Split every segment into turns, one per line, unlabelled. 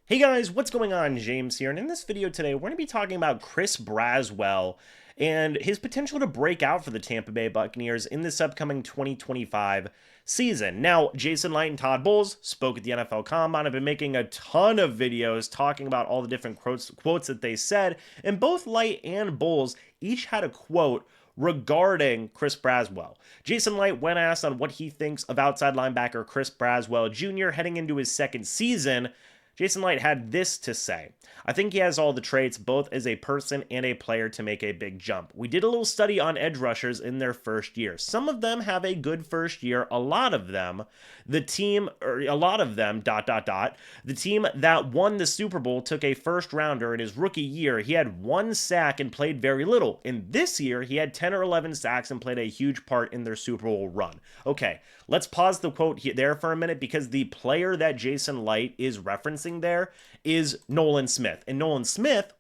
Hey guys, what's going on? James here, and in this video today, we're going to be talking about Chris Braswell and his potential to break out for the Tampa Bay Buccaneers in this upcoming 2025 season. Now, Jason Light and Todd Bowles spoke at the NFL Combine. I've been making a ton of videos talking about all the different quotes that they said, and both Light and Bowles each had a quote regarding Chris Braswell. Jason Light, when asked on what he thinks of outside linebacker Chris Braswell Jr. heading into his second season, Jason Light had this to say: I think he has all the traits, both as a person and a player, to make a big jump. We did a little study on edge rushers in their first year. Some of them have a good first year. A lot of them, the team that won the Super Bowl took a first rounder in his rookie year. He had 1 sack and played very little. In this year, he had 10 or 11 sacks and played a huge part in their Super Bowl run. Okay, let's pause the quote there for a minute, because the player that Jason Light is referencing there is Nolan Smith. And Nolan Smith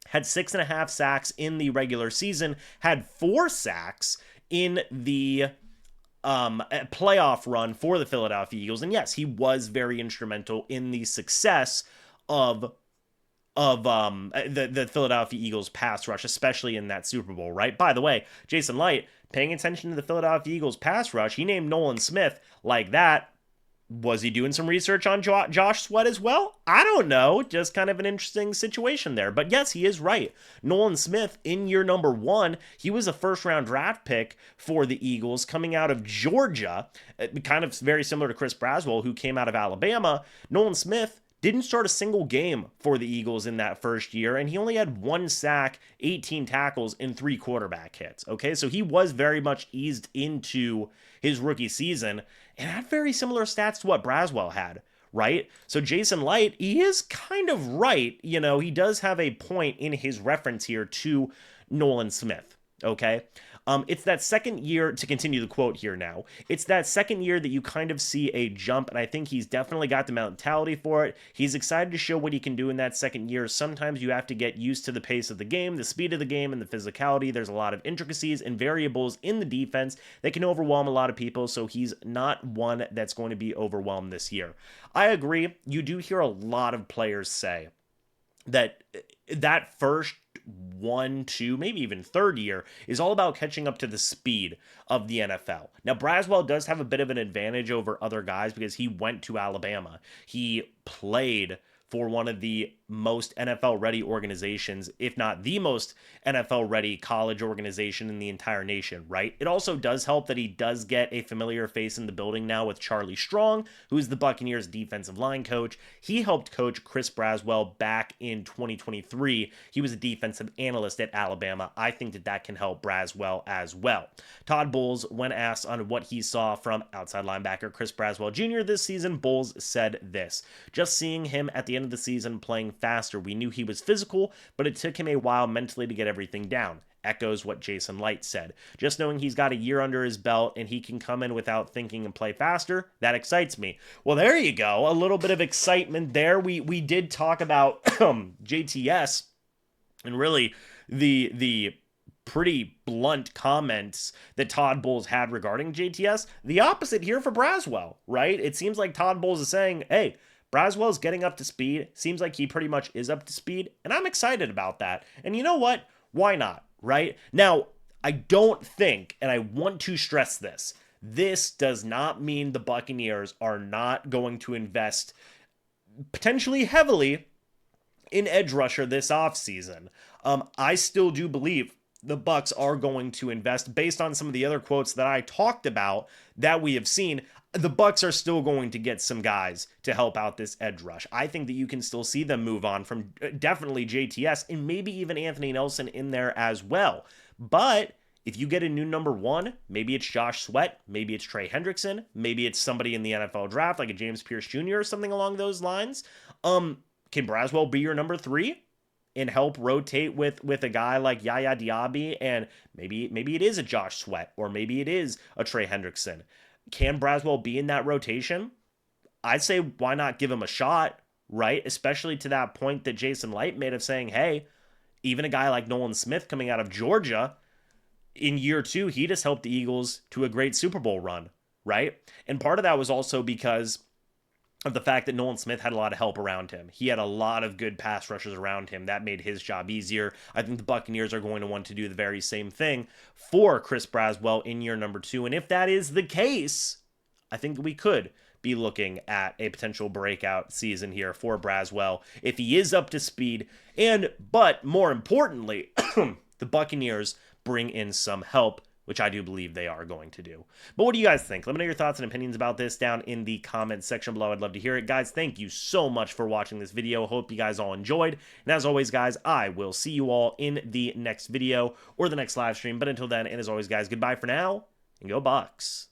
had 6.5 sacks in the regular season, had 4 sacks in the playoff run for the Philadelphia Eagles. And yes, he was very instrumental in the success of the Philadelphia Eagles pass rush, especially in that Super Bowl, right? By the way, Jason Light, paying attention to the Philadelphia Eagles pass rush, he named Nolan Smith like that. Was he doing some research on Josh Sweat as well? I don't know. Just kind of an interesting situation there. But yes, he is right. Nolan Smith, in year number 1, he was a first-round draft pick for the Eagles coming out of Georgia, kind of very similar to Chris Braswell, who came out of Alabama. Nolan Smith didn't start a single game for the Eagles in that first year, and he only had 1 sack, 18 tackles, and 3 quarterback hits. Okay, so he was very much eased into his rookie season and had very similar stats to what Braswell had, right? So Jason Light, he is kind of right. You know, he does have a point in his reference here to Nolan Smith, okay? It's that second year, to continue the quote here now, it's that second year that you kind of see a jump, and I think he's definitely got the mentality for it. He's excited to show what he can do in that second year. Sometimes you have to get used to the pace of the game, the speed of the game, and the physicality. There's a lot of intricacies and variables in the defense that can overwhelm a lot of people, so he's not one that's going to be overwhelmed this year. I agree. You do hear a lot of players say that first 1, 2, maybe even third year is all about catching up to the speed of the NFL. Now, Braswell does have a bit of an advantage over other guys because he went to Alabama. He played for one of the most NFL-ready organizations, if not the most NFL-ready college organization in the entire nation, right? It also does help that he does get a familiar face in the building now with Charlie Strong, who's the Buccaneers defensive line coach. He helped coach Chris Braswell back in 2023. He was a defensive analyst at Alabama. I think that can help Braswell as well. Todd Bowles, when asked on what he saw from outside linebacker Chris Braswell Jr. this season, Bowles said this: just seeing him at the end of the season playing faster, we knew he was physical, but it took him a while mentally to get everything down. Echoes what Jason Light said. Just knowing he's got a year under his belt and he can come in without thinking and play faster, that excites me. Well, there you go. A little bit of excitement there. We did talk about JTS and really the pretty blunt comments that Todd Bowles had regarding JTS. The opposite here for Braswell, right? It seems like Todd Bowles is saying, hey, Braswell's getting up to speed. Seems like he pretty much is up to speed, and I'm excited about that. And you know what? Why not, right? Now, I don't think, and I want to stress this does not mean the Buccaneers are not going to invest potentially heavily in edge rusher this offseason. I still do believe the Bucs are going to invest based on some of the other quotes that I talked about that we have seen. The Bucs are still going to get some guys to help out this edge rush. I think that you can still see them move on from definitely JTS and maybe even Anthony Nelson in there as well. But if you get a new number 1, maybe it's Josh Sweat, maybe it's Trey Hendrickson, maybe it's somebody in the NFL draft like a James Pierce Jr. or something along those lines. Can Braswell be your number 3? And help rotate with a guy like Yaya Diaby, and maybe it is a Josh Sweat, or maybe it is a Trey Hendrickson. Can Braswell be in that rotation? I'd say why not give him a shot, right? Especially to that point that Jason Light made of saying, hey, even a guy like Nolan Smith coming out of Georgia, in year 2, he just helped the Eagles to a great Super Bowl run, right? And part of that was also because of the fact that Nolan Smith had a lot of help around him. He had a lot of good pass rushers around him. That made his job easier. I think the Buccaneers are going to want to do the very same thing for Chris Braswell in year number 2. And if that is the case, I think we could be looking at a potential breakout season here for Braswell if he is up to speed. But more importantly, the Buccaneers bring in some help, which I do believe they are going to do. But what do you guys think? Let me know your thoughts and opinions about this down in the comments section below. I'd love to hear it. Guys, thank you so much for watching this video. Hope you guys all enjoyed. And as always, guys, I will see you all in the next video or the next live stream. But until then, and as always, guys, goodbye for now, and go Bucs.